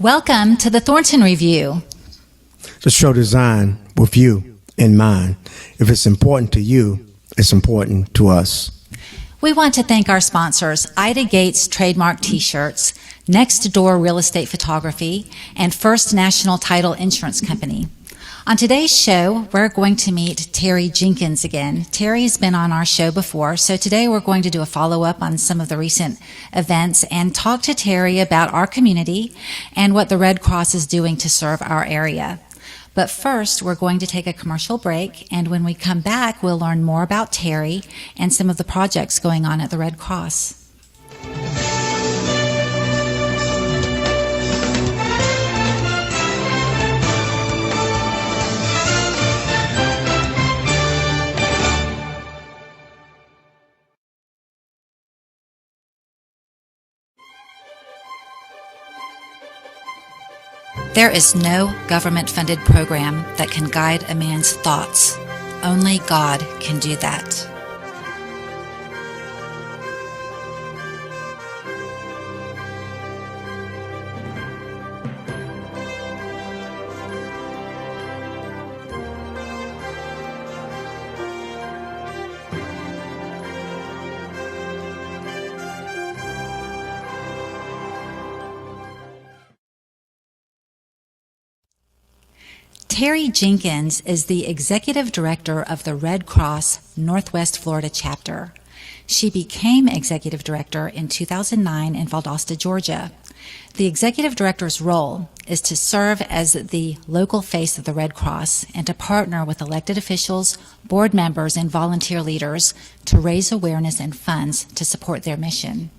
Welcome to the Thornton Review. The show designed with you in mind. If it's important to you, it's important to us. We want to thank our sponsors, Ida Gates Trademark T-shirts, Next Door Real Estate Photography, and First National Title Insurance Company. On today's show, we're going to meet Terri Jenkins again. Terry's been on our show before, so today we're going to do a follow-up on some of the recent events and talk to Terri about our community and what the Red Cross is doing to serve our area. But first, we're going to take a commercial break, and when we come back, we'll learn more about Terri and some of the projects going on at the Red Cross. There is no government-funded program that can guide a man's thoughts. Only God can do that. Terri Jenkins is the Executive Director of the Red Cross Northwest Florida Chapter. She became Executive Director in 2009 in Valdosta, Georgia. The Executive Director's role is to serve as the local face of the Red Cross and to partner with elected officials, board members, and volunteer leaders to raise awareness and funds to support their mission.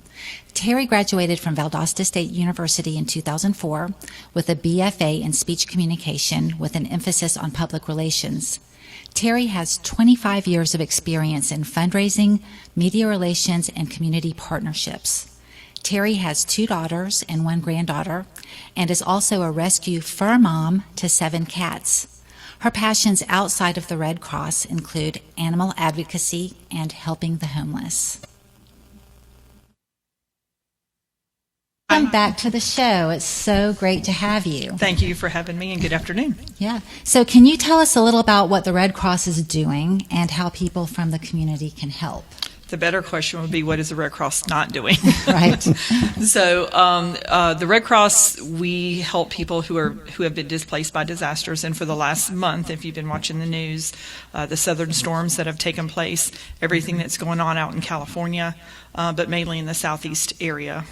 Terri graduated from Valdosta State University in 2004 with a BFA in speech communication with an emphasis on public relations. Terri has 25 years of experience in fundraising, media relations, and community partnerships. Terri has 2 daughters and 1 granddaughter and is also a rescue fur mom to 7 cats. Her passions outside of the Red Cross include animal advocacy and helping the homeless. Welcome back to the show. It's so great to have you. Thank you for having me, and good afternoon. Yeah. So can you tell us a little about what the Red Cross is doing and how people from the community can help? The better question would be, what is the Red Cross not doing? Right. So the Red Cross, we help people who have been displaced by disasters. And for the last month, if you've been watching the news, the southern storms that have taken place, everything that's going on out in California, but mainly in the southeast area.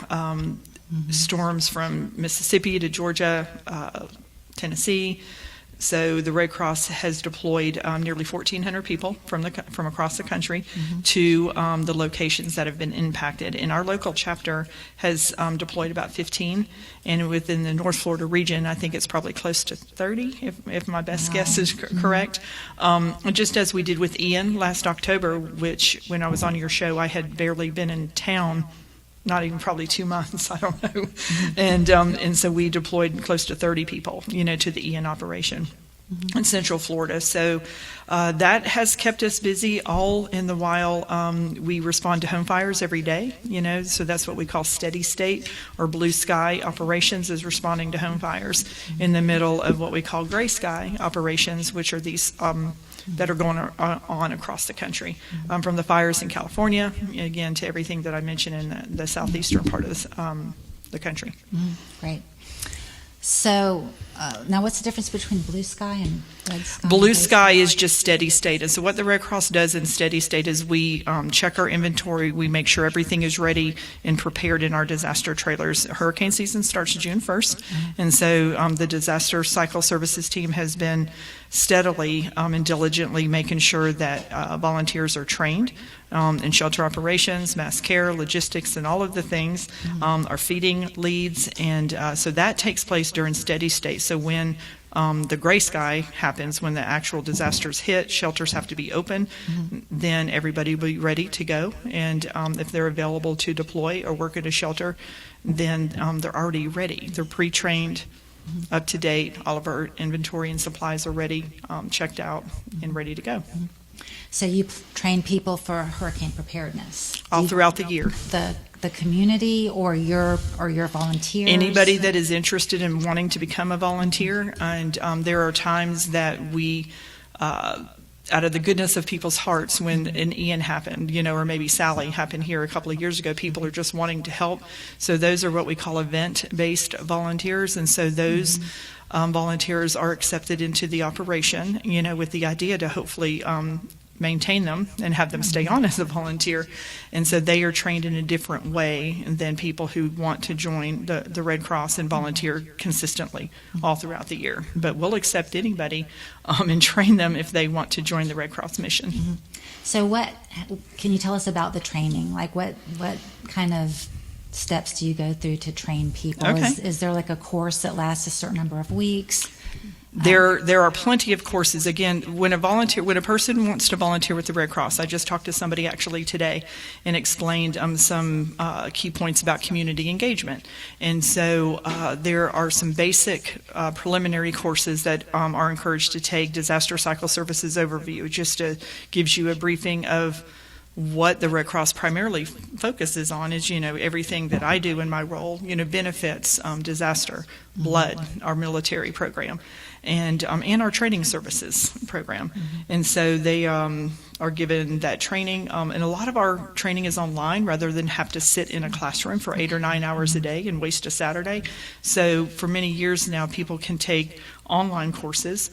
Storms from Mississippi to Georgia, Tennessee. So the Red Cross has deployed nearly 1,400 people from across the country to the locations that have been impacted. And our local chapter has deployed about 15, and within the North Florida region, I think it's probably close to 30, if my best guess is correct. Just as we did with Ian last October, which when I was on your show, I had barely been in town. Not even probably 2 months, I don't know. And so we deployed close to 30 people, to the Ian operation in Central Florida. So that has kept us busy all in the while. We respond to home fires every day, so that's what we call steady state or blue sky operations, is responding to home fires in the middle of what we call gray sky operations, which are these that are going on across the country, from the fires in California, again, to everything that I mentioned in the southeastern part of the country. Great. So now what's the difference between blue sky and red sky? Blue sky is just steady state. And so what the Red Cross does in steady state is we check our inventory. We make sure everything is ready and prepared in our disaster trailers. Hurricane season starts June 1st. And so the disaster cycle services team has been steadily and diligently making sure that volunteers are trained in shelter operations, mass care, logistics, and all of the things, our feeding leads. And so that takes place during steady state. So when the gray sky happens, when the actual disasters hit, shelters have to be open, then everybody will be ready to go. And if they're available to deploy or work at a shelter, then they're already ready. They're pre-trained, up to date. All of our inventory and supplies are ready, checked out, and ready to go. So you train people for hurricane preparedness all throughout the year. The community or your volunteers? Anybody that is interested in wanting to become a volunteer, and there are times that we, out of the goodness of people's hearts, when an Ian happened, or maybe Sally happened here a couple of years ago, people are just wanting to help. So those are what we call event-based volunteers, and so those volunteers are accepted into the operation, with the idea to hopefully maintain them and have them stay on as a volunteer. And so they are trained in a different way than people who want to join the Red Cross and volunteer consistently all throughout the year. But we'll accept anybody and train them if they want to join the Red Cross mission. Mm-hmm. So what can you tell us about the training? Like what kind of steps do you go through to train people? Okay. Is there like a course that lasts a certain number of weeks? There are plenty of courses. Again, when a person wants to volunteer with the Red Cross, I just talked to somebody actually today and explained some key points about community engagement. And so there are some basic preliminary courses that are encouraged to take. Disaster Cycle Services Overview just gives you a briefing of what the Red Cross primarily focuses on is, everything that I do in my role, benefits, disaster, blood, our military program, and our training services program. And so they are given that training, and a lot of our training is online rather than have to sit in a classroom for 8 or 9 hours a day and waste a Saturday. So for many years now, people can take online courses.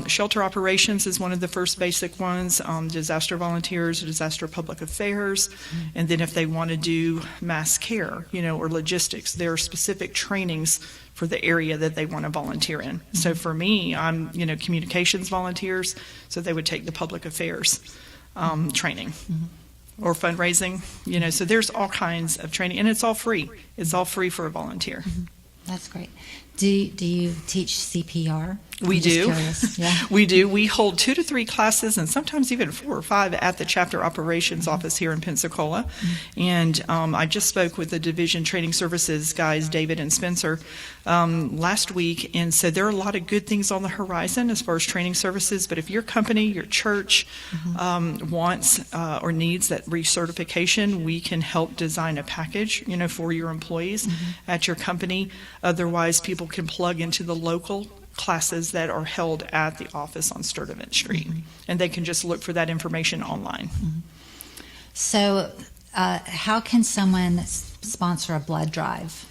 Shelter operations is one of the first basic ones, disaster volunteers, disaster public affairs, and then if they want to do mass care, or logistics, there are specific trainings for the area that they want to volunteer in. So for me, I'm, communications volunteers, so they would take the public affairs training. Or fundraising, so there's all kinds of training, and it's all free. It's all free for a volunteer. That's great. Do you teach CPR? We do. Yeah. We do. We hold 2 to 3 classes and sometimes even 4 or 5 at the chapter operations office here in Pensacola. And I just spoke with the division training services guys, David and Spencer, last week. And so there are a lot of good things on the horizon as far as training services. But if your company, your church wants or needs that recertification, we can help design a package, for your employees at your company. Otherwise, people can plug into the local classes that are held at the office on Sturtevant Street, and they can just look for that information online. So how can someone sponsor a blood drive?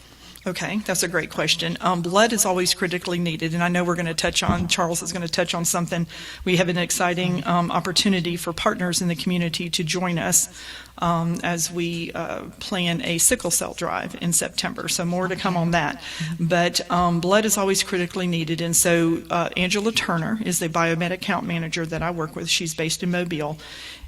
Okay, that's a great question. Blood is always critically needed, and I know we're going to touch on, Charles is going to touch on something. We have an exciting opportunity for partners in the community to join us as we plan a sickle cell drive in September. So more to come on that. But blood is always critically needed, and so Angela Turner is the biomed account manager that I work with. She's based in Mobile.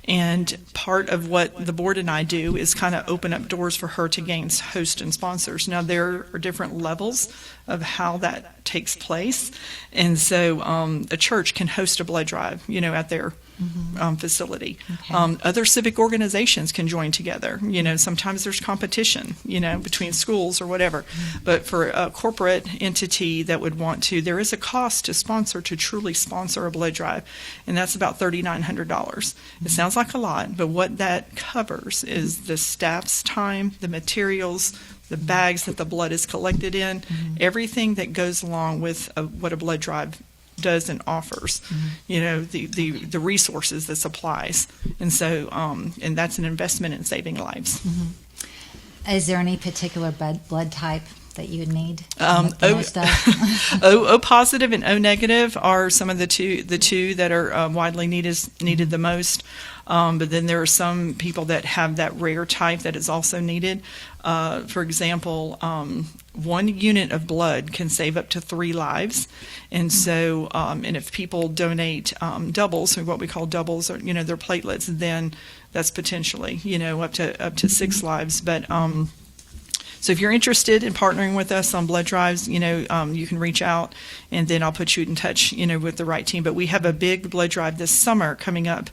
And part of what the board and I do is kind of open up doors for her to gain hosts and sponsors. Now, there are different levels of how that takes place. And so a church can host a blood drive, at their facility. Okay. Other civic organizations can join together. Sometimes there's competition, between schools or whatever. But for a corporate entity that would want to, there is a cost to truly sponsor a blood drive, and that's about $3,900. It sounds like a lot, but what that covers is the staff's time, the materials, the bags that the blood is collected in, everything that goes along with what a blood drive does and offers, the resources, the supplies. And so, and that's an investment in saving lives. Is there any particular blood type that you would need? O positive and O negative are some of the two that are widely needed the most. But then there are some people that have that rare type that is also needed. For example, 1 unit of blood can save up to 3 lives. And so, and if people donate doubles, or what we call doubles, or their platelets, then that's potentially up to 6 lives. But so if you're interested in partnering with us on blood drives, you can reach out, and then I'll put you in touch, with the right team. But we have a big blood drive this summer coming up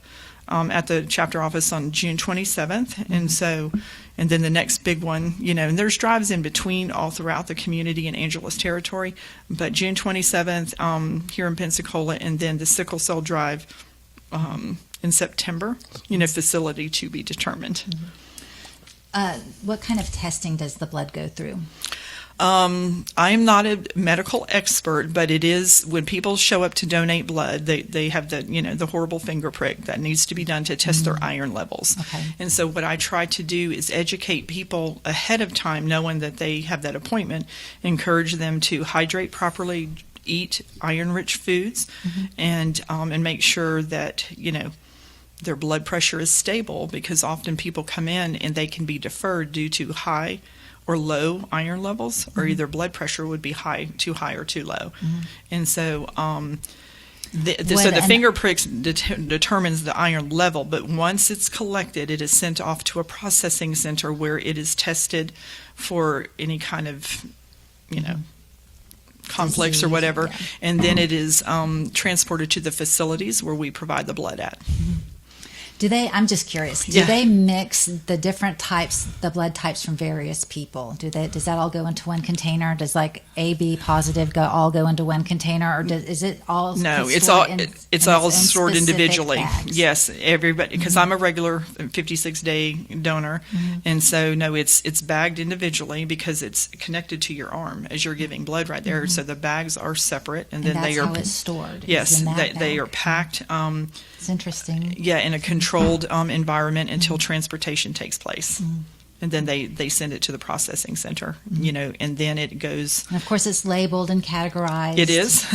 at the chapter office on June 27th. And so, and then the next big one, and there's drives in between all throughout the community in Angela's territory. But June 27th here in Pensacola, and then the sickle cell drive in September, facility to be determined. What kind of testing does the blood go through? I am not a medical expert, but it is when people show up to donate blood, they have the horrible finger prick that needs to be done to test their iron levels. Okay. And so what I try to do is educate people ahead of time, knowing that they have that appointment, encourage them to hydrate properly, eat iron-rich foods, and make sure that, their blood pressure is stable, because often people come in and they can be deferred due to high or low iron levels, or either blood pressure would be too high or too low. And so the finger pricks determines the iron level, but once it's collected, it is sent off to a processing center where it is tested for any kind of, conflicts Disease, or whatever, yeah. and then it is transported to the facilities where we provide the blood at. I'm just curious, do Yeah. they mix the different types, the blood types from various people? Does that all go into one container? Does like AB positive all go into one container, or is it all? No, stored it's all in stored specific individually. bags? Yes, everybody, because I'm a regular 56-day donor, and so no, it's bagged individually because it's connected to your arm as you're giving blood right there. So the bags are separate, and then that's they are how it's stored. Yes, is in that they bag. are packed. It's interesting. Yeah, in a controlled environment until transportation takes place. And then they send it to the processing center, and then it goes. And of course, it's labeled and categorized. It is.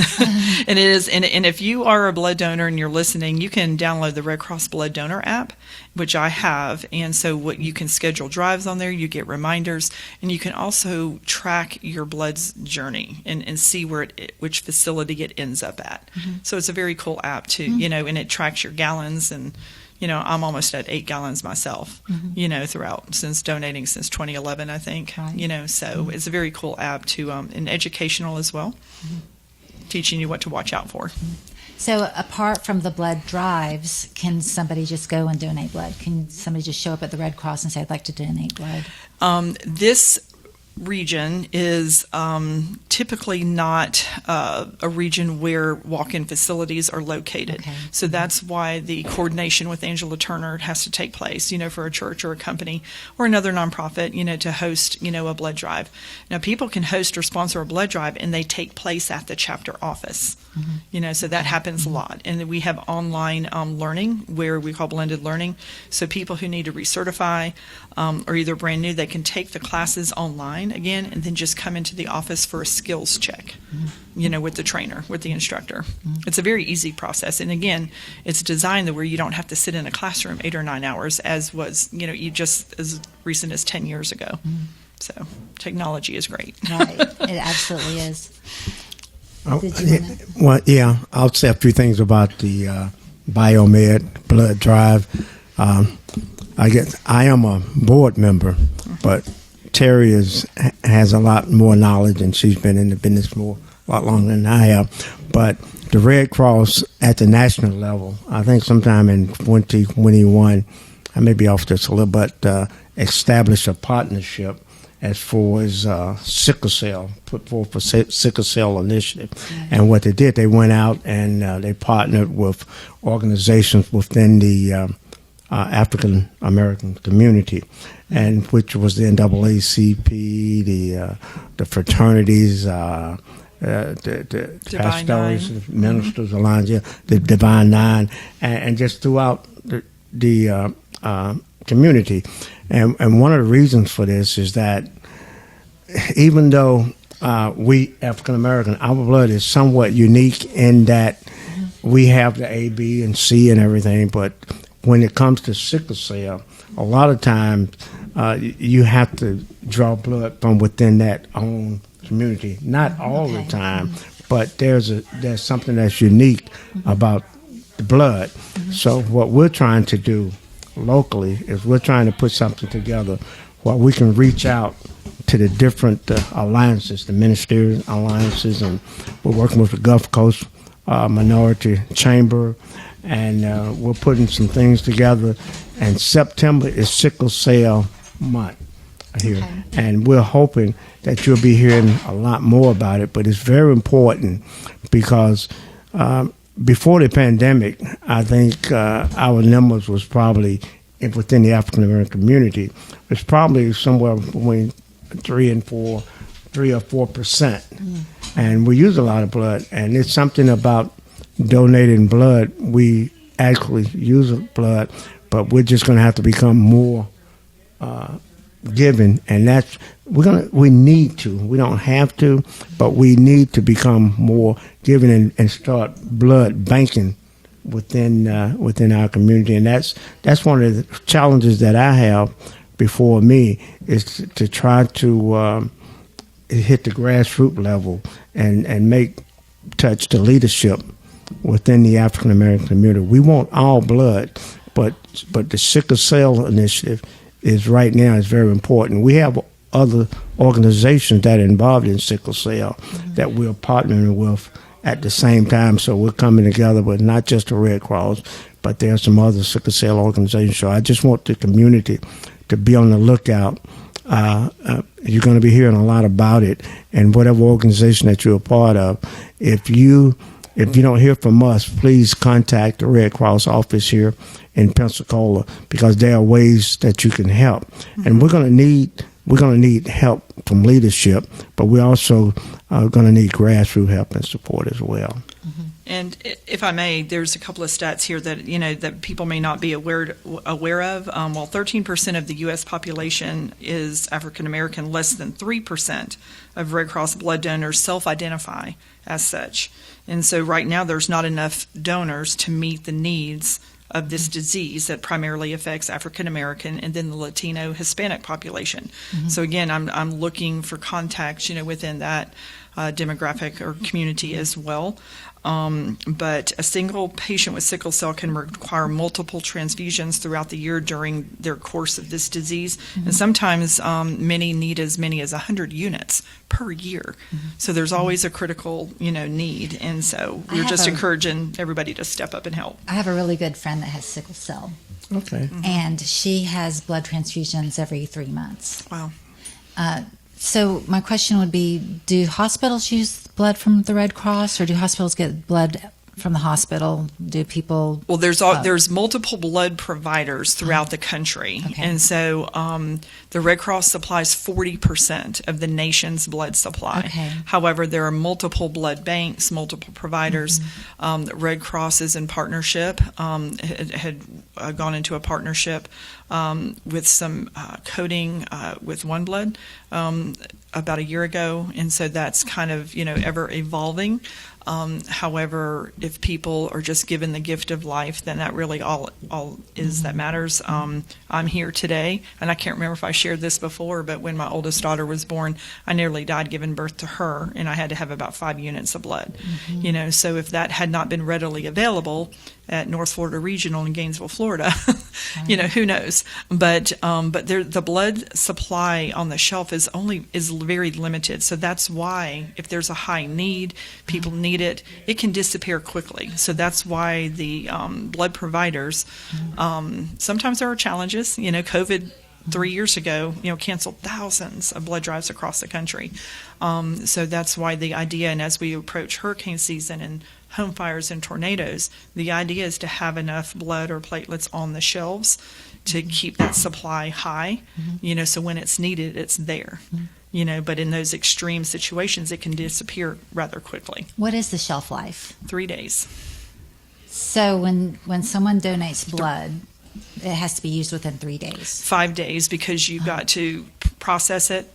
And it is. And if you are a blood donor and you're listening, you can download the Red Cross Blood Donor app, which I have. And so you can schedule drives on there, you get reminders, and you can also track your blood's journey and see which facility it ends up at. So it's a very cool app too, and it tracks your gallons, and I'm almost at 8 gallons myself, throughout since donating since 2011, I think. Right. So it's a very cool app to and educational as well, teaching you what to watch out for. So apart from the blood drives, can somebody just go and donate blood? Can somebody just show up at the Red Cross and say, I'd like to donate blood? This region is typically not a region where walk-in facilities are located. Okay. So that's why the coordination with Angela Turner has to take place, for a church or a company or another nonprofit, to host, a blood drive. Now, people can host or sponsor a blood drive, and they take place at the chapter office. So that happens a lot. And then we have online learning, where we call blended learning. So people who need to recertify or either brand new, they can take the classes online again, and then just come into the office for a skills check, with the trainer, with the instructor. It's a very easy process. And again, it's designed where you don't have to sit in a classroom 8 or 9 hours, as was, you just as recent as 10 years ago. So technology is great. Right. It absolutely is. Did you wanna- Well, yeah, I'll say a few things about the Biomed blood drive. I guess I am a board member, but Terri has a lot more knowledge, and she's been in the business a lot longer than I have. But the Red Cross at the national level, I think sometime in 2021, I may be off just a little, but established a partnership as far as sickle cell, put forth a sickle cell initiative. And what they did, they went out and they partnered with organizations within the African American community, and which was the NAACP, the fraternities, the Divine pastors, Nine. ministers alliance, the Divine Nine, and just throughout the community. And one of the reasons for this is that even though we African American, our blood is somewhat unique in that we have the A, B, and C and everything, but when it comes to sickle cell, a lot of times you have to draw blood from within that own community. Not all the time, but there's something that's unique about the blood. So what we're trying to do locally is we're trying to put something together where we can reach out to the different alliances, the ministerial alliances, and we're working with the Gulf Coast Minority Chamber, and we're putting some things together. And September is Sickle Cell Month here, and we're hoping that you'll be hearing a lot more about it. But it's very important because before the pandemic, I think our numbers was probably within the African American community. It's probably somewhere between 3 or 4%, and we use a lot of blood. And it's something about donating blood. We actually use blood, but we're just going to have to become more giving, and that's we need to. We don't have to, but we need to become more giving and start blood banking within our community. And that's one of the challenges that I have before me, is to try to hit the grassroots level and touch the leadership within the African American community. We want all blood, but the sickle cell initiative is right now is very important. We have other organizations that are involved in sickle cell that we're partnering with at the same time. So we're coming together with not just the Red Cross, but there are some other sickle cell organizations. So I just want the community to be on the lookout. You're going to be hearing a lot about it, and whatever organization that you're a part of, if you don't hear from us, please contact the Red Cross office here in Pensacola, because there are ways that you can help. And we're going to need help from leadership, but we also are going to need grassroots help and support as well. And if I may, there's a couple of stats here that that people may not be aware of. While 13% of the U.S. population is African American, less than 3% of Red Cross blood donors self-identify as such. And so right now there's not enough donors to meet the needs of this disease that primarily affects African American and then the Latino Hispanic population. So again, I'm looking for contacts, within that demographic or community as well. But a single patient with sickle cell can require multiple transfusions throughout the year during their course of this disease. And sometimes many need as many as 100 units per year. So there's always a critical, need. And so we're just encouraging everybody to step up and help. I have a really good friend that has sickle cell. Okay. And she has blood transfusions every 3 months. Wow. So my question would be, do hospitals use blood from the Red Cross, or do hospitals get blood from the hospital? Do people... Well, there's multiple blood providers throughout the country. Okay. And so the Red Cross supplies 40% of the nation's blood supply. Okay. However, there are multiple blood banks, multiple providers. The Red Cross is in partnership, had gone into a partnership with some coding with One Blood about a year ago. And so that's kind of, ever evolving. However, if people are just given the gift of life, then that really all is that matters. I'm here today, and I can't remember if I shared this before, but when my oldest daughter was born, I nearly died giving birth to her, and I had to have about 5 units of blood. So if that had not been readily available at North Florida Regional in Gainesville, Florida, who knows? But the blood supply on the shelf is very limited. So that's why if there's a high need, people need it can disappear quickly. So that's why the blood providers, sometimes there are challenges. COVID 3 years ago, canceled thousands of blood drives across the country. So that's why the idea, and as we approach hurricane season and home fires and tornadoes, the idea is to have enough blood or platelets on the shelves to keep that supply high, so when it's needed, it's there. But in those extreme situations, it can disappear rather quickly. What is the shelf life? 3 days. So when someone donates blood, it has to be used within 3 days. 5 days, because you've got to process it,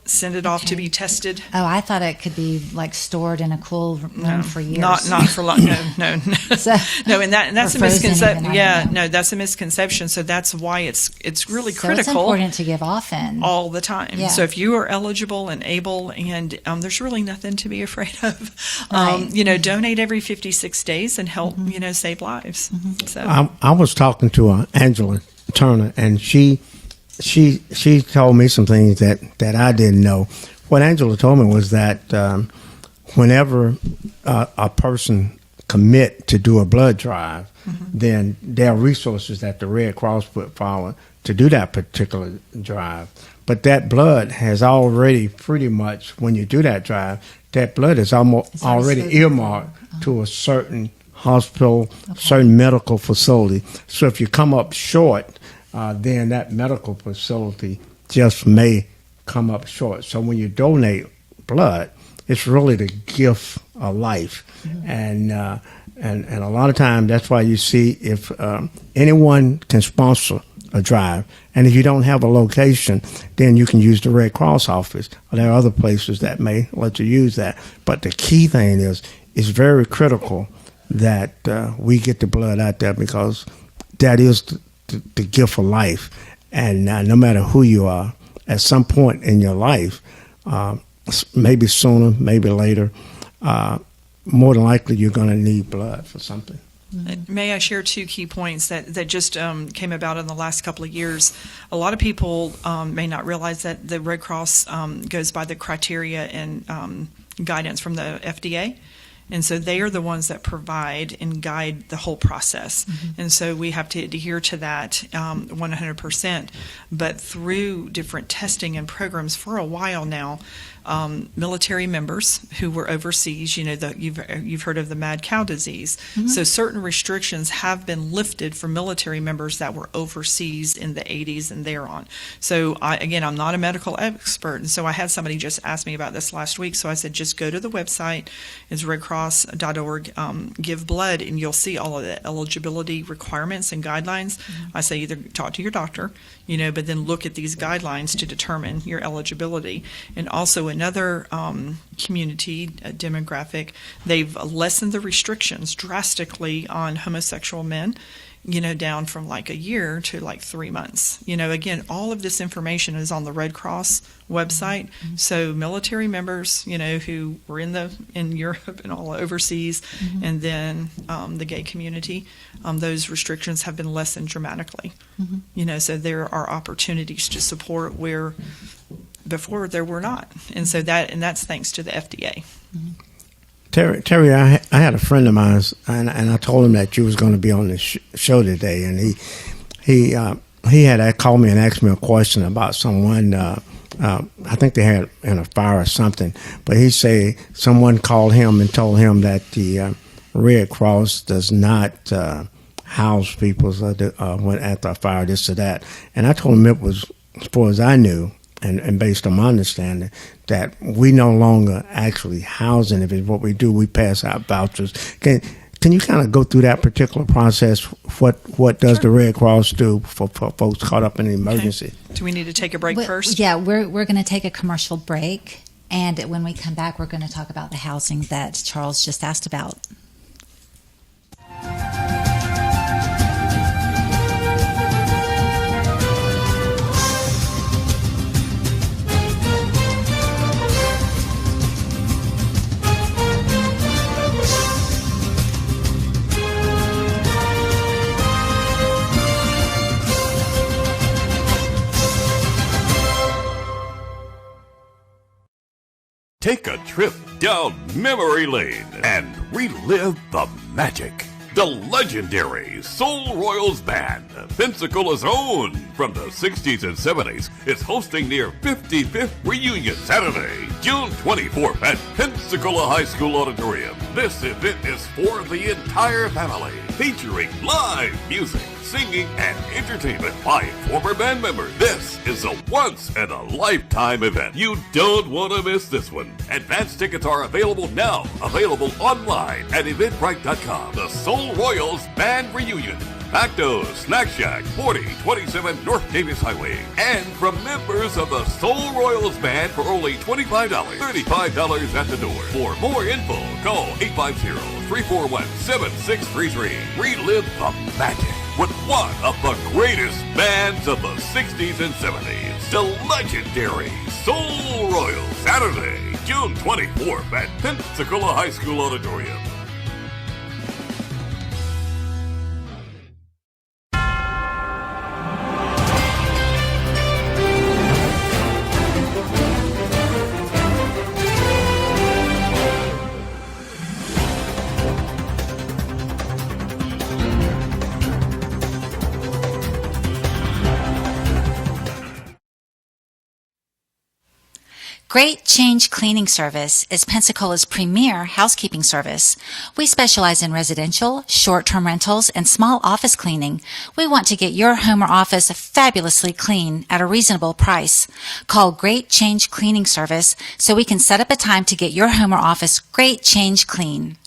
send it off to be tested. Oh, I thought it could be stored in a cool room for years. Not for long. No. So, no, and that's a frozen misconception. even, Yeah, no, that's a misconception. So that's why it's really critical. It's important to give often, all the time. Yeah. So if you are eligible and able, and there's really nothing to be afraid of. Right. Donate every 56 days and help save lives. So I was talking to Angela Turner, and she told me some things that I didn't know. What Angela told me was that whenever a person commit to do a blood drive, then there are resources that the Red Cross put forward to do that particular drive. But that blood has already pretty much, when you do that drive, that blood is almost It's already already spoken earmarked for. to a certain hospital, certain medical facility. So if you come up short, then that medical facility just may come up short. So when you donate blood, it's really the gift of life. And a lot of times that's why you see if anyone can sponsor a drive, and if you don't have a location, then you can use the Red Cross office. There are other places that may let you use that. But the key thing is, it's very critical that we get the blood out there, because that is the gift of life. And no matter who you are, at some point in your life, maybe sooner, maybe later, more than likely you're going to need blood for something. May I share 2 key points that just came about in the last couple of years? A lot of people may not realize that the Red Cross goes by the criteria and guidance from the FDA. And so they are the ones that provide and guide the whole process. And so we have to adhere to that 100%. But through different testing and programs for a while now, military members who were overseas, you've heard of the mad cow disease. So certain restrictions have been lifted for military members that were overseas in the 80s and thereon. So I'm not a medical expert, and so I had somebody just ask me about this last week. So I said, just go to the website, it's redcross.org, give blood, and you'll see all of the eligibility requirements and guidelines. I say either talk to your doctor, but then look at these guidelines to determine your eligibility. And also another community demographic, they've lessened the restrictions drastically on homosexual men, down from like a year to like 3 months. Again, all of this information is on the Red Cross website. So military members, who were in Europe and all overseas, and then the gay community, those restrictions have been lessened dramatically. So there are opportunities to support where before there were not, and that's thanks to the FDA. Terri, I had a friend of mine, and I told him that you was going to be on the show today, and he had called me and asked me a question about someone. I think they had in a fire or something, but he said someone called him and told him that the Red Cross does not house people when at the fire, this or that, and I told him it was, as far as I knew, and based on my understanding, that we no longer actually housing. If it's what we do, we pass out vouchers. Can you kind of go through that particular process? What does the Red Cross do for folks caught up in an emergency? Okay. Do we need to take a break first? Yeah, we're going to take a commercial break, and when we come back, we're going to talk about the housing that Charles just asked about. Take a trip down memory lane and relive the magic. The legendary Soul Royals Band, Pensacola's own from the 60s and 70s, is hosting their 55th reunion Saturday, June 24th at Pensacola High School Auditorium. This event is for the entire family, featuring live music, singing, and entertainment by former band members. This is a once-in-a-lifetime event. You don't want to miss this one. Advance tickets are available now. Available online at Eventbrite.com. The Soul Royals Band Reunion. Pacto Snack Shack, 4027 North Davis Highway. And from members of the Soul Royals Band for only $25, $35 at the door. For more info, call 850-341-7633. Relive the magic with one of the greatest bands of the 60s and 70s, the legendary Soul Royals, Saturday, June 24th at Pensacola High School Auditorium. Great Change Cleaning Service is Pensacola's premier housekeeping service. We specialize in residential, short-term rentals, and small office cleaning. We want to get your home or office fabulously clean at a reasonable price. Call Great Change Cleaning Service so we can set up a time to get your home or office Great Change clean.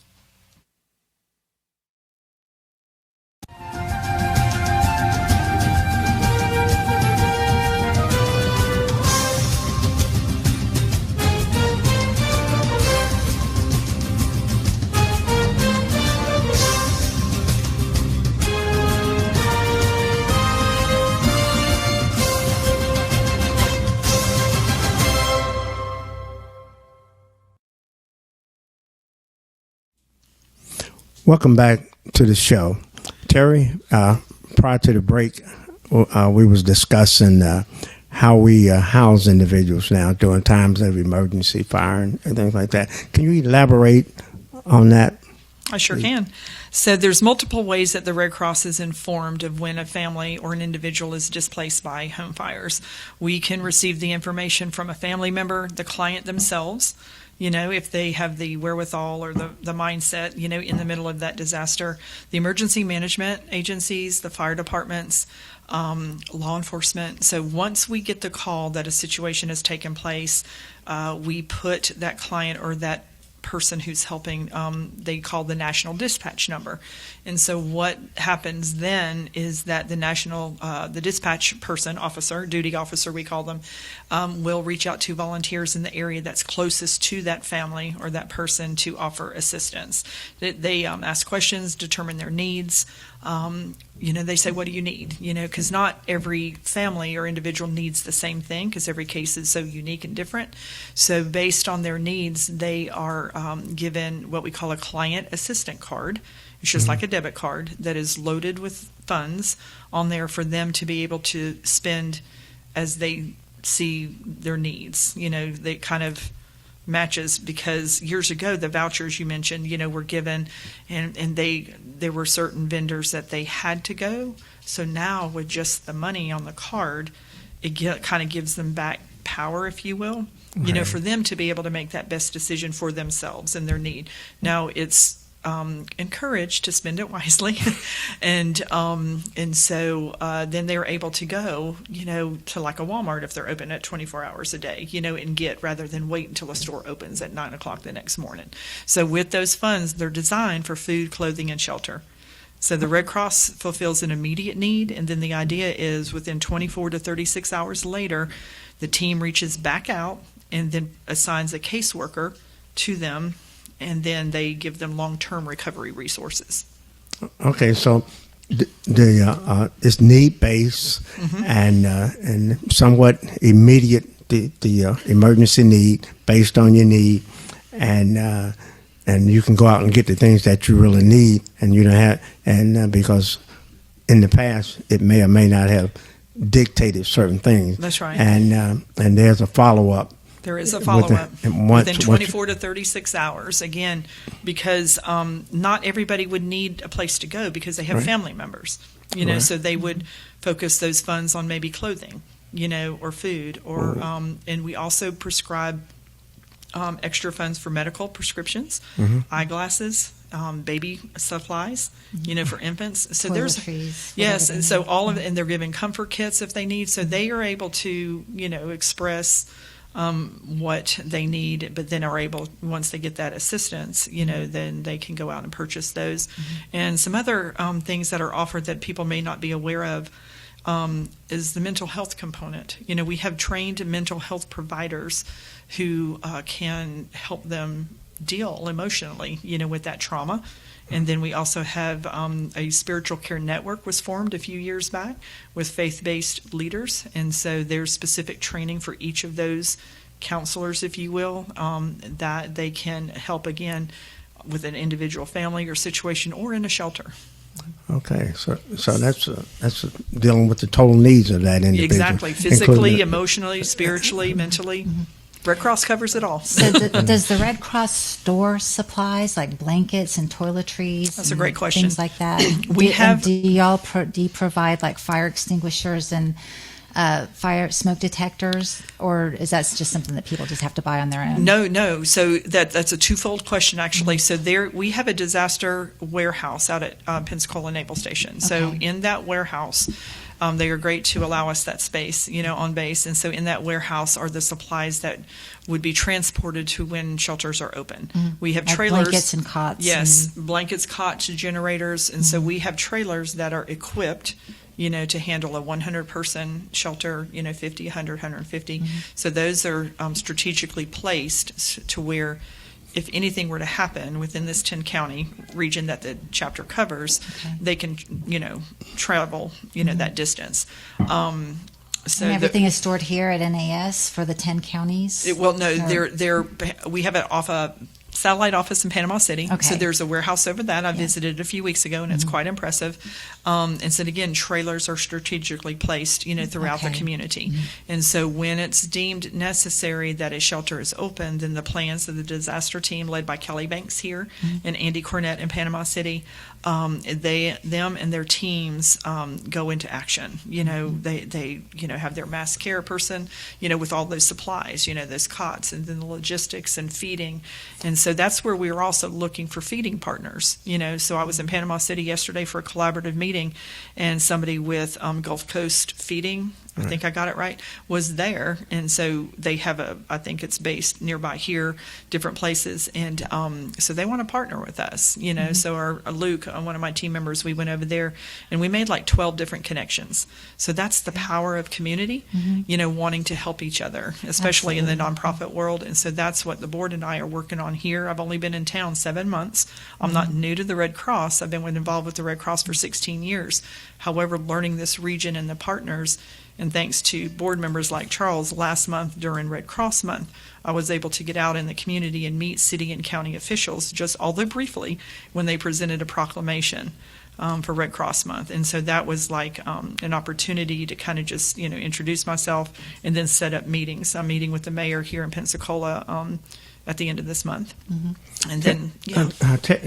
Welcome back to the show. Terri, prior to the break, we was discussing how we house individuals now during times of emergency, fire, and things like that. Can you elaborate on that? I sure can. So there's multiple ways that the Red Cross is informed of when a family or an individual is displaced by home fires. We can receive the information from a family member, the client themselves, if they have the wherewithal or the mindset, in the middle of that disaster, the emergency management agencies, the fire departments, law enforcement. So once we get the call that a situation has taken place, we put that client or that person who's helping, they call the national dispatch number. And so what happens then is that the dispatch person, officer, duty officer we call them, will reach out to volunteers in the area that's closest to that family or that person to offer assistance. They ask questions, determine their needs. They say, what do you need? Because not every family or individual needs the same thing because every case is so unique and different. So based on their needs, they are given what we call a client assistant card. It's just like a debit card that is loaded with funds on there for them to be able to spend as they see their needs. They kind of matches because years ago the vouchers you mentioned were given and there were certain vendors that they had to go. So now with just the money on the card, it kind of gives them back power, if you will, right, for them to be able to make that best decision for themselves and their need. Now it's encouraged to spend it wisely, and so then they're able to go, to like a Walmart if they're open at 24 hours a day, and get rather than wait until a store opens at 9 o'clock the next morning. So with those funds, they're designed for food, clothing, and shelter. So the Red Cross fulfills an immediate need, and then the idea is within 24 to 36 hours later, the team reaches back out and then assigns a caseworker to them, and then they give them long-term recovery resources. Okay, so it's need-based and somewhat immediate, the emergency need based on your need, and you can go out and get the things that you really need, and you don't have, because in the past it may or may not have dictated certain things. That's right. And there's a follow-up. There is a follow-up within 24 to 36 hours, again, because not everybody would need a place to go because they have family members, so they would focus those funds on maybe clothing, or food, or and we also prescribe extra funds for medical prescriptions, eyeglasses, baby supplies, for infants. So Toiletries, yes, and so and they're given comfort kits if they need, so they are able to, express what they need, but then are able, once they get that assistance, then they can go out and purchase those. And some other things that are offered that people may not be aware of is the mental health component. We have trained mental health providers who can help them deal emotionally, with that trauma. And then we also have a spiritual care network was formed a few years back with faith-based leaders. And so there's specific training for each of those counselors, if you will, that they can help, again, with an individual family or situation or in a shelter. Okay, so that's dealing with the total needs of that individual. Exactly, physically, emotionally, spiritually, mentally. Red Cross covers it all. So does the Red Cross store supplies like blankets and toiletries? That's a great question. Things like that. Do you provide like fire extinguishers and fire smoke detectors, or is that just something that people just have to buy on their own? No. So that's a twofold question, actually. So we have a disaster warehouse out at Pensacola Naval Station. So Okay. in that warehouse, they are great to allow us that space, on base. And so in that warehouse are the supplies that would be transported to when shelters are open. We have Like trailers. blankets and cots. Yes, blankets, cots, generators. And so we have trailers that are equipped to handle a 100-person shelter, 50, 100, 150. So those are strategically placed to where if anything were to happen within this 10-county region that the chapter covers, they can, travel, that distance. So And everything is stored here at NAS for the 10 counties? we have it off a satellite office in Panama City. Okay. So there's a warehouse over that. I visited it a few weeks ago, and it's quite impressive. And so again, trailers are strategically placed, throughout the Okay. community. And so when it's deemed necessary that a shelter is open, then the plans of the disaster team led by Kelly Banks here and Andy Cornett in Panama City, them and their teams go into action. They have their mass care person, with all those supplies, those cots, and then the logistics and feeding. And so that's where we were also looking for feeding partners. So I was in Panama City yesterday for a collaborative meeting, and somebody with Gulf Coast Feeding, I think I got it right, was there. And so they have I think it's based nearby here, different places. And so they want to partner with us, So our Luke, one of my team members, we went over there and we made like 12 different connections. So that's the power of community, wanting to help each other, especially in the nonprofit world. And so that's what the board and I are working on here. I've only been in town 7 months. I'm not new to the Red Cross. I've been involved with the Red Cross for 16 years. However, learning this region and the partners, and thanks to board members like Charles, last month during Red Cross Month, I was able to get out in the community and meet city and county officials, just although briefly, when they presented a proclamation for Red Cross Month. And so that was like an opportunity to kind of just, introduce myself and then set up meetings. I'm meeting with the mayor here in Pensacola at the end of this month. And then,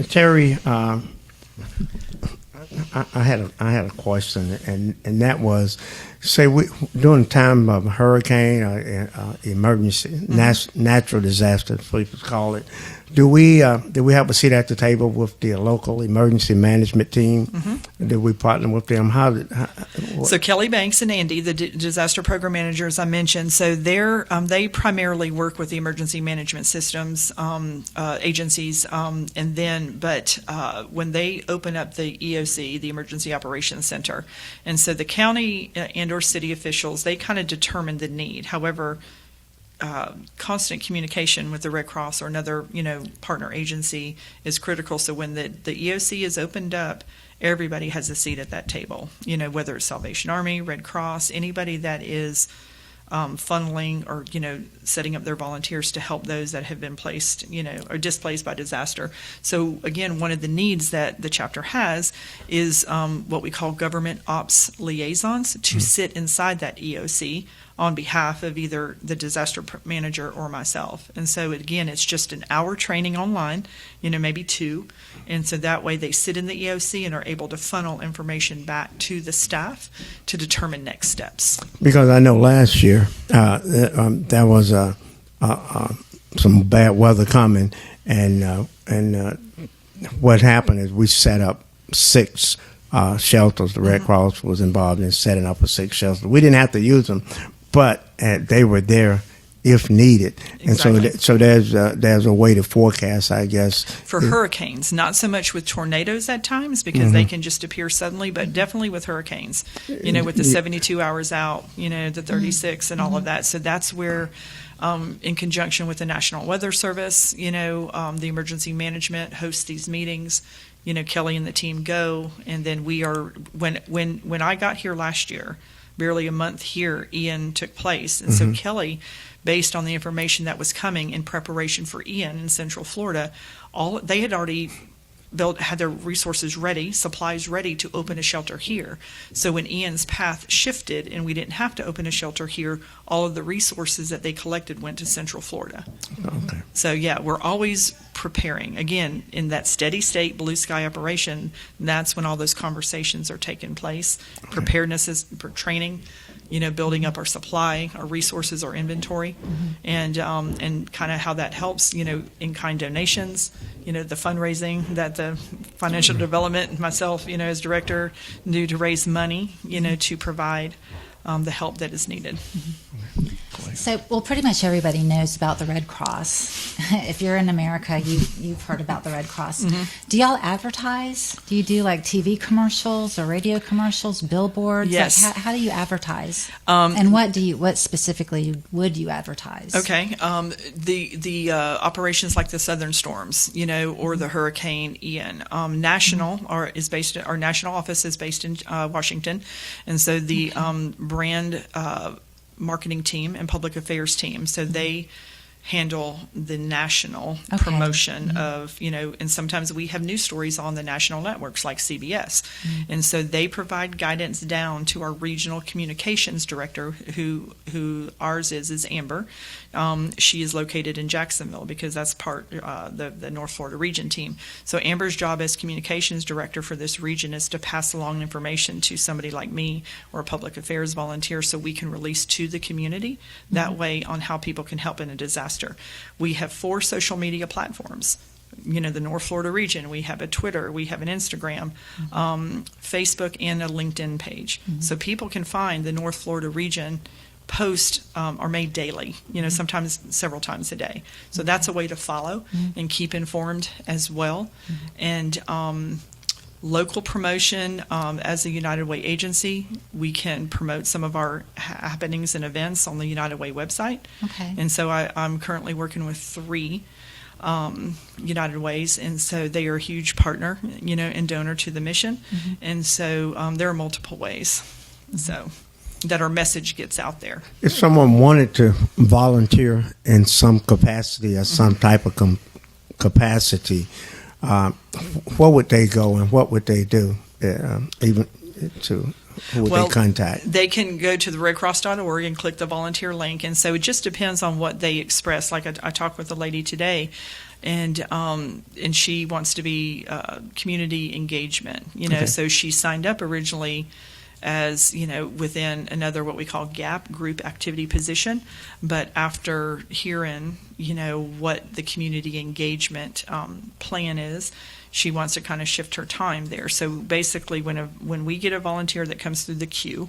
Terry, I had a question, and that was, say we during the time of hurricane or emergency, natural disaster, as people call it. Do we have a seat at the table with the local emergency management team? Did we partner with them? So Kelly Banks and Andy, the disaster program managers I mentioned, so they primarily work with the emergency management systems agencies, but when they open up the EOC, the Emergency Operations Center, and so the county and or city officials, they kind of determine the need. However, constant communication with the Red Cross or another, partner agency is critical. So when the EOC is opened up, everybody has a seat at that table, whether it's Salvation Army, Red Cross, anybody that is funneling or, setting up their volunteers to help those that have been placed, or displaced by disaster. So again, one of the needs that the chapter has is what we call government ops liaisons to sit inside that EOC on behalf of either the disaster manager or myself. And so again, it's just an hour training online, maybe 2. And so that way they sit in the EOC and are able to funnel information back to the staff to determine next steps. Because I know last year there was some bad weather coming, and what happened is we set up 6 shelters. The Red Cross was involved in setting up 6 shelters. We didn't have to use them, but they were there if needed. Exactly. And so there's a way to forecast, I guess. For hurricanes, not so much with tornadoes at times because they can just appear suddenly, but definitely with hurricanes, with the 72 hours out, the 36 and all of that. So that's where, in conjunction with the National Weather Service, the emergency management hosts these meetings. Kelly and the team go, and then we are, when I got here last year, barely a month here, Ian took place. And so Kelly, based on the information that was coming in preparation for Ian in Central Florida, they had already had their resources ready, supplies ready to open a shelter here. So when Ian's path shifted and we didn't have to open a shelter here, all of the resources that they collected went to Central Florida. Okay. So yeah, we're always preparing. Again, in that steady state blue sky operation, that's when all those conversations are taking place. Preparedness is for training, building up our supply, our resources, our inventory, and kind of how that helps, in-kind donations, the fundraising that the financial development, myself, as director, do to raise money, to provide the help that is needed. So, well, pretty much everybody knows about the Red Cross. If you're in America, you've heard about the Red Cross. Do y'all advertise? Do you do like TV commercials or radio commercials, billboards? Yes. Like, how do you advertise? And what specifically would you advertise? Okay. The operations like the Southern Storms, or the Hurricane Ian. Our national office is based in Washington, and so the brand marketing team and public affairs team, so they handle the national promotion of, and sometimes we have news stories on the national networks like CBS. And so they provide guidance down to our regional communications director, who ours is Amber. She is located in Jacksonville because that's part the North Florida region team. So Amber's job as communications director for this region is to pass along information to somebody like me or a public affairs volunteer so we can release to the community that way on how people can help in a disaster. We have 4 social media platforms. The North Florida region, we have a Twitter, we have an Instagram, Facebook, and a LinkedIn page. So people can find the North Florida region posts are made daily, sometimes several times a day. So that's a way to follow and keep informed as well. And local promotion, as a United Way agency, we can promote some of our happenings and events on the United Way website. Okay. And so I'm currently working with 3 United Ways, and so they are a huge partner, and donor to the mission. And so there are multiple ways so that our message gets out there. If someone wanted to volunteer in some capacity or some type of capacity, where would they go and what would they do? Even to who would they contact? They can go to the redcross.org and click the volunteer link. And so it just depends on what they express. Like I talked with a lady today, and she wants to be community engagement. So she signed up originally as within another what we call GAP, group activity position, but after hearing what the community engagement plan is, she wants to kind of shift her time there. So basically when we get a volunteer that comes through the queue,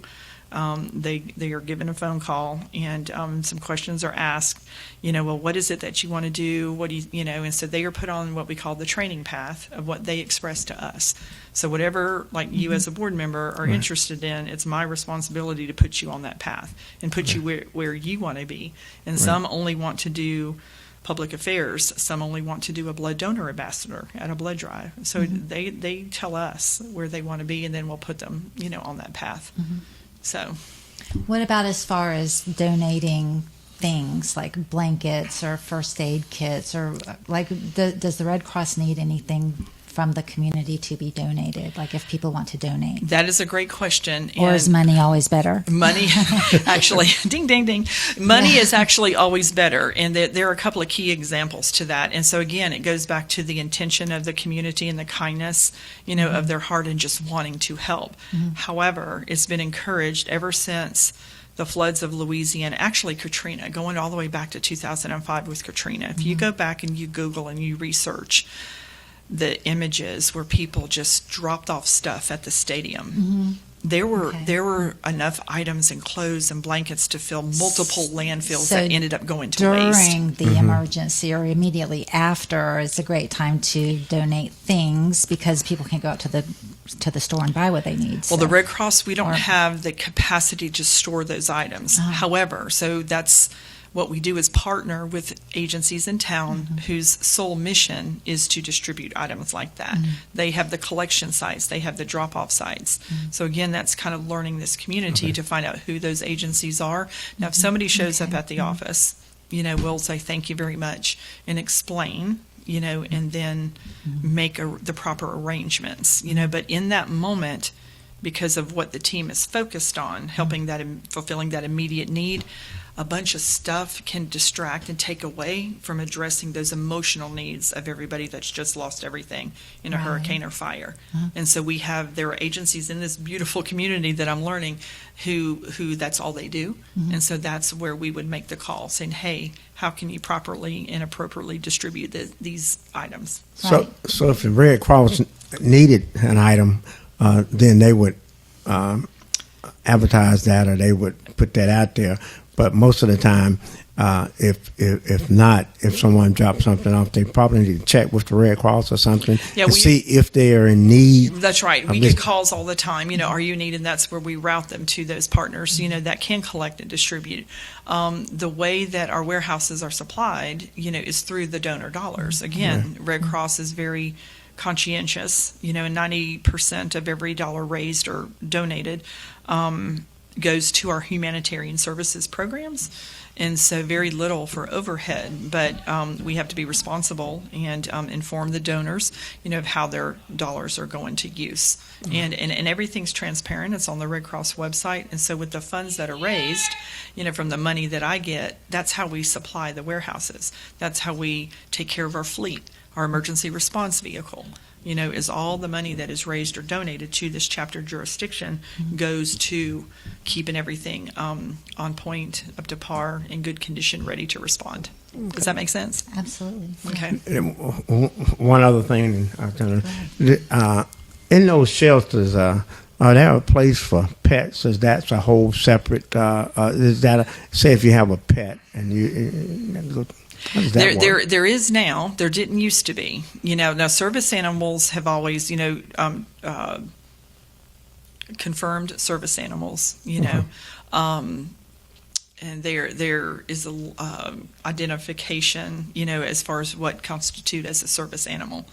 they are given a phone call, and some questions are asked. Well, what is it that you want to do? What do you and so they are put on what we call the training path of what they express to us. So whatever, like you as a board member are interested in, it's my responsibility to put you on that path and put you where you want to be. And some only want to do public affairs. Some only want to do a blood donor ambassador at a blood drive. So they tell us where they want to be, and then we'll put them, on that path. So, what about as far as donating things like blankets or first aid kits, or like does the Red Cross need anything from the community to be donated? Like if people want to donate, that is a great question. Or is money always better? Money, actually, ding, ding, ding. Money is actually always better, and there are a couple of key examples to that. And so again, it goes back to the intention of the community and the kindness, of their heart and just wanting to help. However, it's been encouraged ever since the floods of Louisiana, actually Katrina, going all the way back to 2005 with Katrina. If you go back and you Google and you research the images where people just dropped off stuff at the stadium, there were enough items and clothes and blankets to fill multiple landfills that ended up going to waste. During the emergency or immediately after is a great time to donate things because people can't go out to the store and buy what they need. Well, the Red Cross, we don't have the capacity to store those items. However, so that's what we do is partner with agencies in town whose sole mission is to distribute items like that. They have the collection sites. They have the drop-off sites. So again, that's kind of learning this community to find out who those agencies are. Now, if somebody shows up at the office, we'll say thank you very much and explain, and then make the proper arrangements, but in that moment, because of what the team is focused on, helping that, fulfilling that immediate need. A bunch of stuff can distract and take away from addressing those emotional needs of everybody that's just lost everything in a Right. hurricane or fire. And so there are agencies in this beautiful community that I'm learning who that's all they do. And so that's where we would make the call saying, hey, how can you properly and appropriately distribute these items? So if the Red Cross needed an item, then they would advertise that, or they would put that out there. But most of the time, if someone drops something off, they probably need to check with the Red Cross or something to see if they are in need. That's right. We get calls all the time. Are you in need? And that's where we route them to those partners, that can collect and distribute. The way that our warehouses are supplied, is through the donor dollars. Again, Red Cross is very conscientious, and 90% of every dollar raised or donated goes to our humanitarian services programs, and so very little for overhead. But we have to be responsible and inform the donors, of how their dollars are going to use. And everything's transparent. It's on the Red Cross website. And so with the funds that are raised, from the money that I get, that's how we supply the warehouses. That's how we take care of our fleet, our emergency response vehicle. Is all the money that is raised or donated to this chapter jurisdiction goes to keeping everything on point, up to par, in good condition, ready to respond. Does that make sense? Absolutely. Okay. One other thing, in those shelters, are there a place for pets? Is that a whole separate? Is that say if you have a pet and you? There is now. There didn't used to be. Now service animals have always, confirmed service animals. And there is a identification. As far as what constitute as a service animal.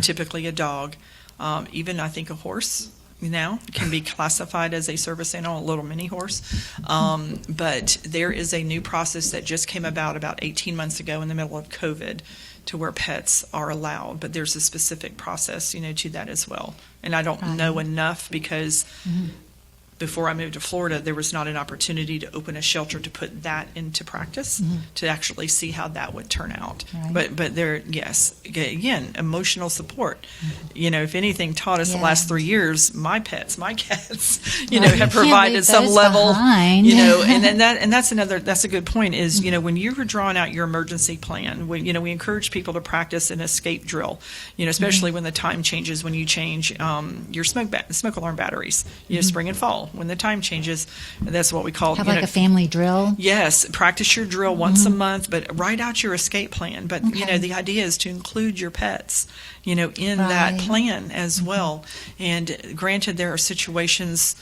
Typically a dog, even I think a horse. Can be classified as a service animal, a little mini horse. But there is a new process that just came about 18 months ago in the middle of COVID, to where pets are allowed. But there's a specific process, to that as well. And I don't know enough because before I moved to Florida, there was not an opportunity to open a shelter to put that into practice, to actually see how that would turn out. Right. But there, yes, again, emotional support. If anything taught us the last 3 years, my pets, my cats, have provided some level, behind. and that's a good point is, when you were drawing out your emergency plan, we encourage people to practice an escape drill, especially when the time changes, when you change your smoke alarm batteries, spring and fall. When the time changes, that's what we call Have like a family drill. Yes, practice your drill once a month, but write out your escape plan. But the idea is to include your pets, in that plan as well. And granted, there are situations,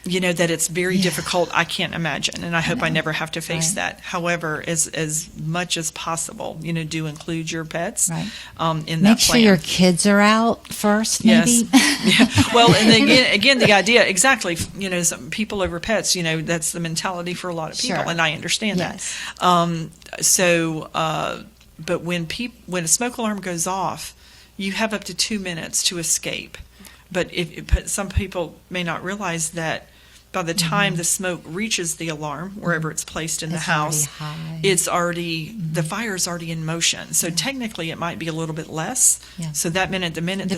that it's very difficult. I can't imagine, and I hope I never have to face that. However, as much as possible, do include your pets in that plan. Make sure your kids are out first, maybe. Yes. Well, and again, the idea, exactly, some people over pets, that's the mentality for a lot of people, and I understand that. But when a smoke alarm goes off, you have up to 2 minutes to escape. But some people may not realize that by the time the smoke reaches the alarm, wherever it's placed in the house, it's already, the fire's already in motion. So technically it might be a little bit less. Yeah. So the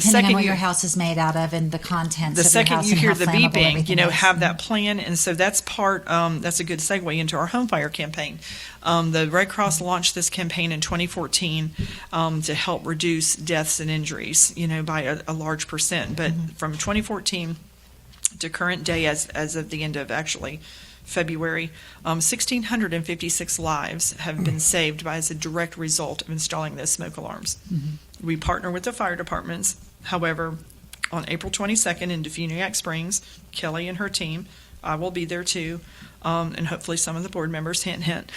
second on what your house is made out of and the contents the of your second house you and hear how the flammable beeping, everything is. have that plan. And so that's that's a good segue into our home fire campaign. The Red Cross launched this campaign in 2014 to help reduce deaths and injuries, by a large percent. But from 2014 to current day, as of the end of actually February, 1,656 lives have been saved as a direct result of installing those smoke alarms. We partner with the fire departments. However, on April 22nd in Defuniak Springs, Kelly and her team, I will be there too, and hopefully some of the board members, hint, hint,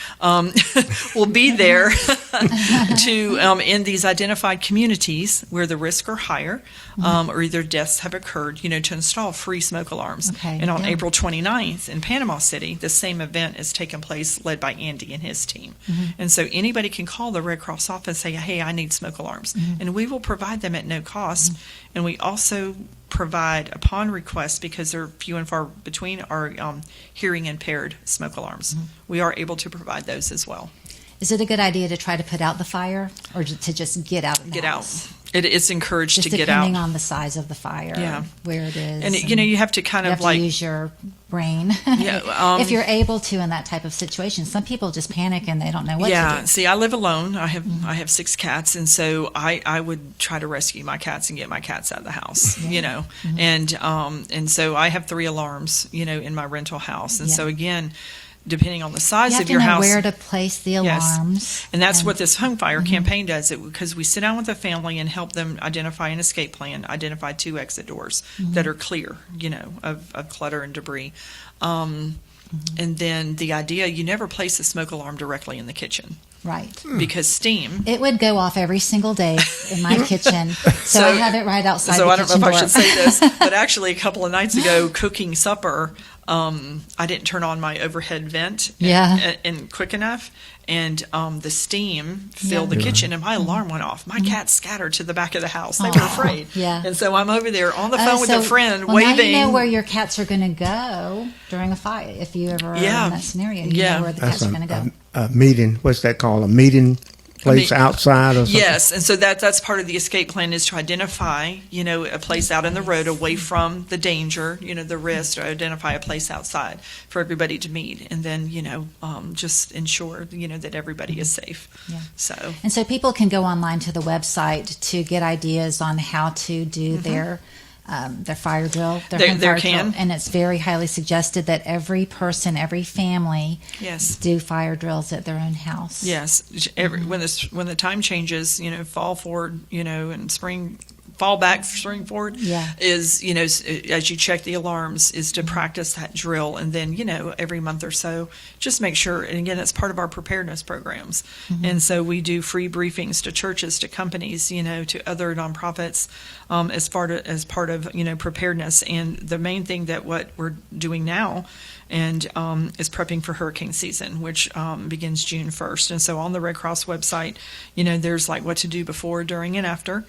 will be there to in these identified communities where the risks are higher, or either deaths have occurred, to install free smoke alarms. Okay, And on yeah. April 29th in Panama City, the same event is taking place, led by Andy and his team. And so anybody can call the Red Cross office and say, hey, I need smoke alarms. And we will provide them at no cost. And we also provide, upon request, because they're few and far between, our hearing impaired smoke alarms. We are able to provide those as well. Is it a good idea to try to put out the fire, or to just get out of the Get house? out. It's encouraged Just to get out. depending on the size of the fire, Yeah. where it is. And you have to kind you of have like to use your brain. Yeah, if you're able to in that type of situation. Some people just panic and they don't know what to yeah. do. See, I live alone. I have 6 cats, and so I would try to rescue my cats and get my cats out of the house. And so I have 3 alarms, in my rental house, and Yeah. so again, depending on the size You have of to your know house, where to place the alarms. and that's what this home fire campaign does. Because we sit down with a family and help them identify an escape plan, identify 2 exit doors that are clear, of clutter and debris. And then the idea, you never place a smoke alarm directly in the kitchen, Right. because steam. It would go off every single day in my kitchen. So I have it right outside So the I don't know kitchen if door. I should say this, but actually a couple of nights ago, cooking supper, I didn't turn on my overhead vent and quick enough, and the steam filled the kitchen, and my alarm went off. My cats scattered to the back of the house. They were afraid. Yeah. And so I'm over there on the phone with a friend, well, waving. Now you know where your cats are going to go during a fight. If you ever are in that scenario, you know where the cats are going to go. A meeting. What's that called? A meeting place outside or something? Yes, and so that's part of the escape plan, is to identify, a place out in the road away from the danger, the risk, or identify a place outside for everybody to meet, and then, just ensure, that everybody is safe. Yeah. So, And so people can go online to the website to get ideas on how to do their fire drill, their home fire drill. And it's very highly suggested that every person, every family yes. do fire drills at their own house. Yes, when the time changes, fall forward, and spring, fall back, spring forward, is as you check the alarms, is to practice that drill, and then every month or so, just make sure. And again, it's part of our preparedness programs, and so we do free briefings to churches, to companies, to other nonprofits, as part of preparedness. And the main thing that what we're doing now, and is prepping for hurricane season, which begins June 1st. And so on the Red Cross website, there's like what to do before, during, and after.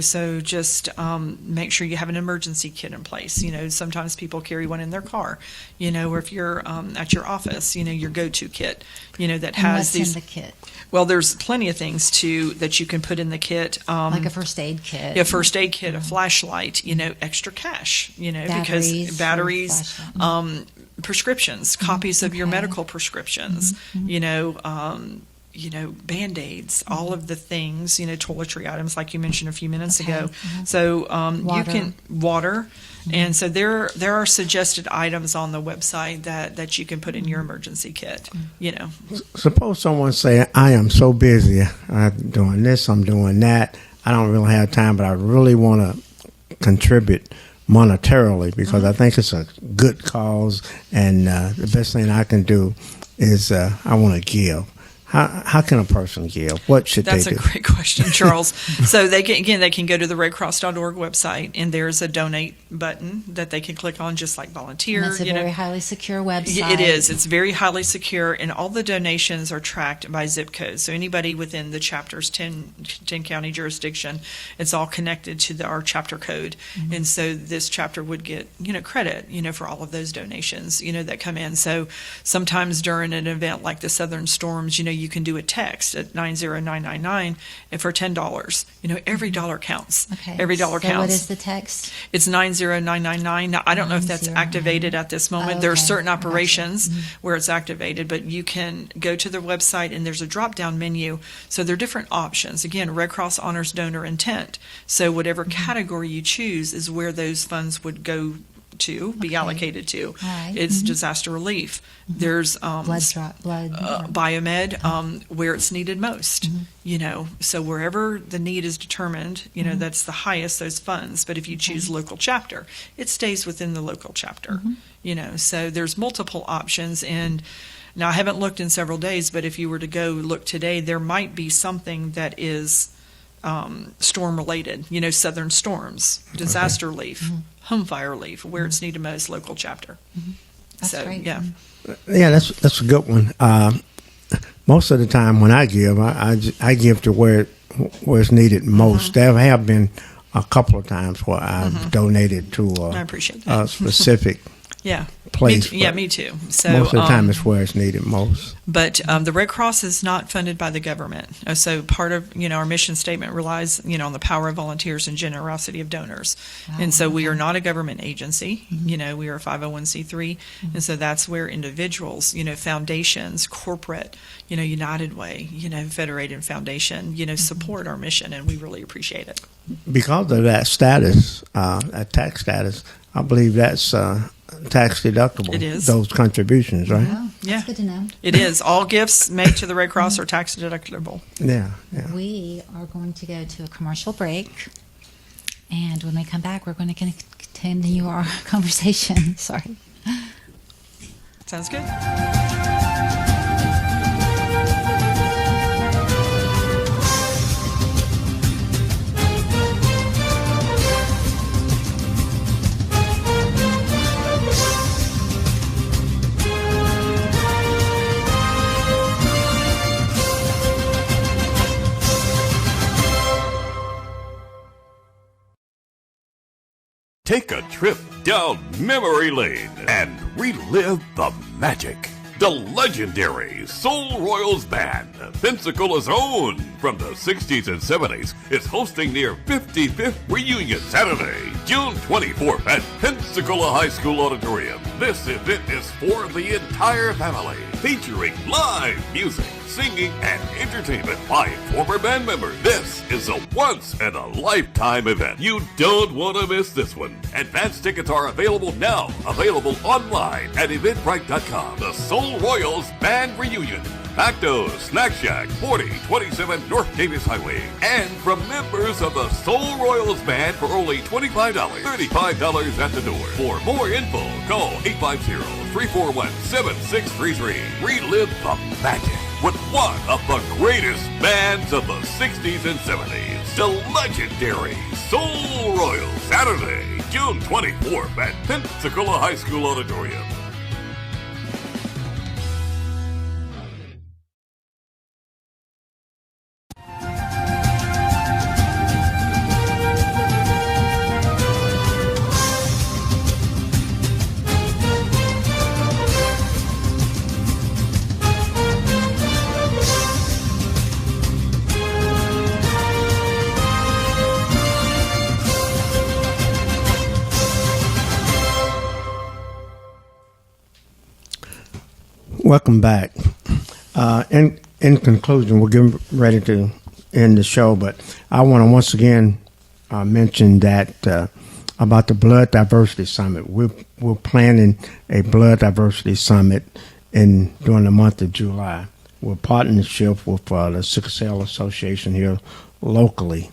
So just make sure you have an emergency kit in place. Sometimes people carry one in their car. Or if you're at your office, your go-to kit. That has what's these. in the kit? Well, there's plenty of things that you can put in the kit. Like a first aid kit. Yeah, first aid kit, a flashlight, extra cash, because batteries, prescriptions, copies of your medical prescriptions, Band-Aids, all of the things, toiletry items like you mentioned a few minutes ago. So you can water. And so there are suggested items on the website that you can put in your emergency kit. Suppose someone say, I am so busy. I'm doing this, I'm doing that. I don't really have time, but I really want to contribute monetarily because I think it's a good cause, and the best thing I can do is I want to give. How can a person give? What should they do? That's a great question, Charles. So they can go to the redcross.org website, and there's a donate button that they can click on, just like volunteer. And it's a very highly secure website. It is. It's very highly secure, and all the donations are tracked by zip code. So anybody within the chapter's 10 county jurisdiction, it's all connected to our chapter code. And so this chapter would get, credit, for all of those donations, that come in. So sometimes during an event like the Southern Storms, you can do a text at 90999 and for $10. Every dollar counts. Okay. Every dollar so counts. What is the text? It's 90999. Now, I don't know if that's activated at this moment. There are certain operations where it's activated, but you can go to their website and there's a drop-down menu. So there are different options. Again, Red Cross honors donor intent. So whatever category you choose is where those funds would go to, be allocated to. Right. It's disaster relief. There's biomed, where it's needed most. So wherever the need is determined, that's the highest, those funds. But if you choose local chapter, it stays within the local chapter. So there's multiple options. And now I haven't looked in several days, but if you were to go look today, there might be something that is storm related, southern storms, disaster leave, home fire leave, where it's needed most, local chapter. That's great. Yeah. Yeah, that's a good one. Most of the time when I give, I give to where it's needed most. There have been a couple of times where I've donated to I appreciate that. a specific Yeah. place. Me too. So most of the time it's where it's needed most. But the Red Cross is not funded by the government. So part of our mission statement relies on the power of volunteers and generosity of donors. And so we are not a government agency. We are a 501c3, and so that's where individuals, foundations, corporate, United Way, Federated Foundation, support our mission, and we really appreciate it. Because of that status, that tax status, I believe that's tax deductible. It is. Those contributions, right? Oh, Yeah. that's good to know. It is. All gifts made to the Red Cross are tax deductible. Yeah. We are going to go to a commercial break, and when we come back, we're going to continue our conversation. Sorry. Sounds good. Take a trip down memory lane and relive the magic. The legendary Soul Royals Band, Pensacola's own, from the 60s and 70s, is hosting their 55th reunion Saturday, June 24th at Pensacola High School Auditorium. This event is for the entire family, featuring live music, singing, and entertainment by former band members. This is a once-in-a-lifetime event. You don't want to miss this one. Advance tickets are available now. Available online at Eventbrite.com. The Soul Royals Band Reunion. Pactos, Snack Shack, 4027 North Davis Highway. And from members of the Soul Royals Band for only $25, $35 at the door. For more info, call 850-341-7633. Relive the magic with one of the greatest bands of the 60s and 70s, the legendary Soul Royals, Saturday, June 24th at Pensacola High School Auditorium. Welcome back. In conclusion, we're getting ready to end the show, but I want to once again mention that about the Blood Diversity Summit. We're planning a Blood Diversity Summit during the month of July. We're partnership with the Sickle Cell Association here locally,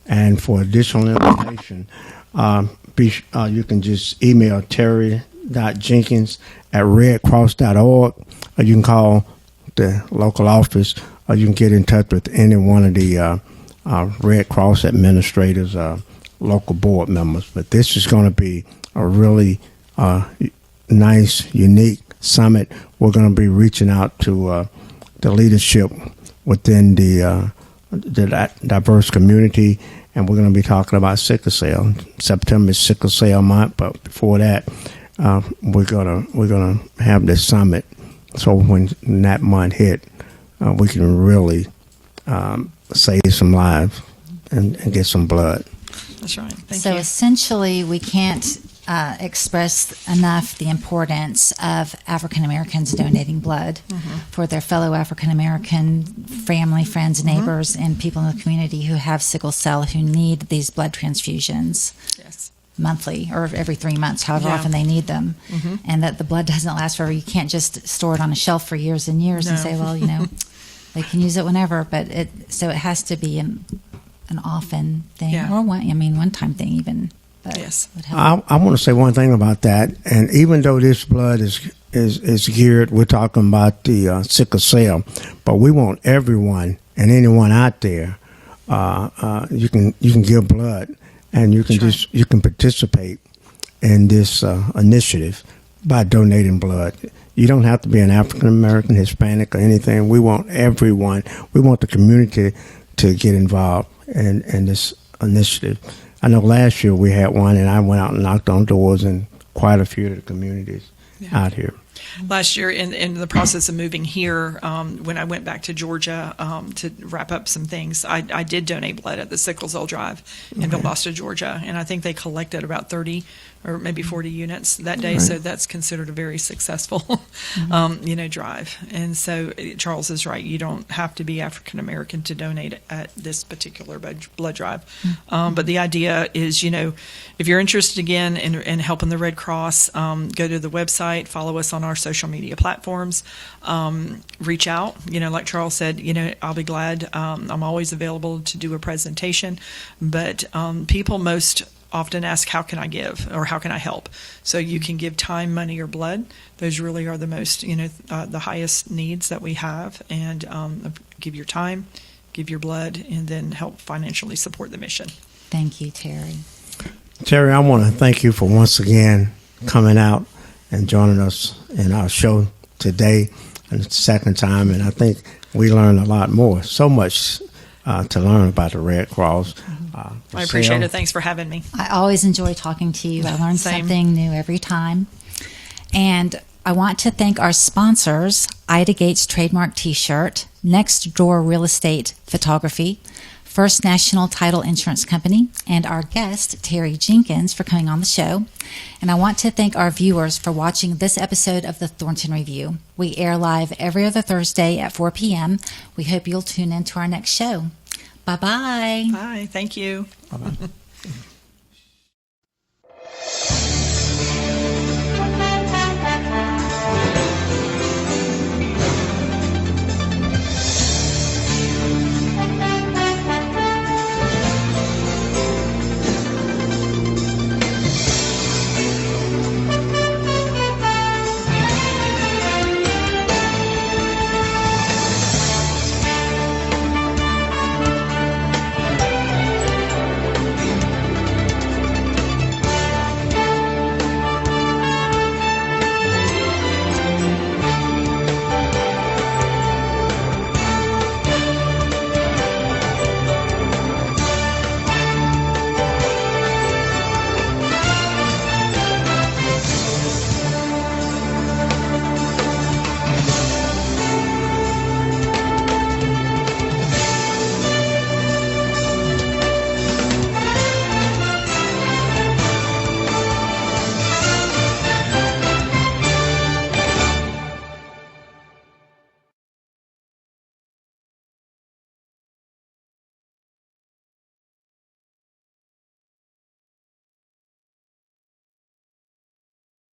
and for additional information, you can just email Terri.Jenkins@redcross.org, or you can call the local office, or you can get in touch with any one of the Red Cross administrators, local board members. But this is going to be a really nice, unique summit. We're going to be reaching out to the leadership within the diverse community, and we're going to be talking about sickle cell. September is Sickle Cell Month, but before that, we're gonna have this summit. So when that month hit, we can really save some lives and get some blood. That's right. Thank So you. essentially, we can't express enough the importance of African Americans donating blood for their fellow African American family, friends, neighbors, and people in the community who have sickle cell who need these blood transfusions Yes. monthly or every 3 months, however Yeah. often they need them, and that the blood doesn't last forever. You can't just store it on a shelf for years and years and No. say, well, they can use it whenever. But it has to be an often thing, Yeah. or one time thing even. that Yes. would help. I want to say one thing about that. And even though this blood is geared, we're talking about the sickle cell, but we want everyone and anyone out there. You can give blood, and you can you can participate in this initiative by donating blood. You don't have to be an African American, Hispanic, or anything. We want everyone. We want the community to get involved in this initiative. I know last year we had one, and I went out and knocked on doors in quite a few of the communities out here. Last year, in the process of moving here, when I went back to Georgia to wrap up some things, I did donate blood at the Sickle Cell Drive in Valdosta, Georgia, and I think they collected about 30 or maybe 40 units that day. So that's considered a very successful, drive. And so Charles is right. You don't have to be African American to donate at this particular blood drive. But the idea is, if you're interested again in helping the Red Cross, go to the website, follow us on our social media platforms, reach out. Like Charles said, I'll be glad. I'm always available to do a presentation. But people most often ask, how can I give or how can I help? So you can give time, money, or blood. Those really are the most, the highest needs that we have. And give your time, give your blood, and then help financially support the mission. Thank you, Terri. Terri, I want to thank you for once again coming out and joining us in our show today, and it's the second time, and I think we learned a lot more. So much to learn about the Red Cross. I appreciate it. Thanks for having me. I always enjoy talking to you. I learn something new every time. And I want to thank our sponsors, Ida Gates Trademark T-shirt, Next Door Real Estate Photography, First National Title Insurance Company, and our guest, Terri Jenkins, for coming on the show. And I want to thank our viewers for watching this episode of the Thornton Review. We air live every other Thursday at 4 p.m. We hope you'll tune in to our next show. Bye-bye. Bye. Thank you. Bye-bye.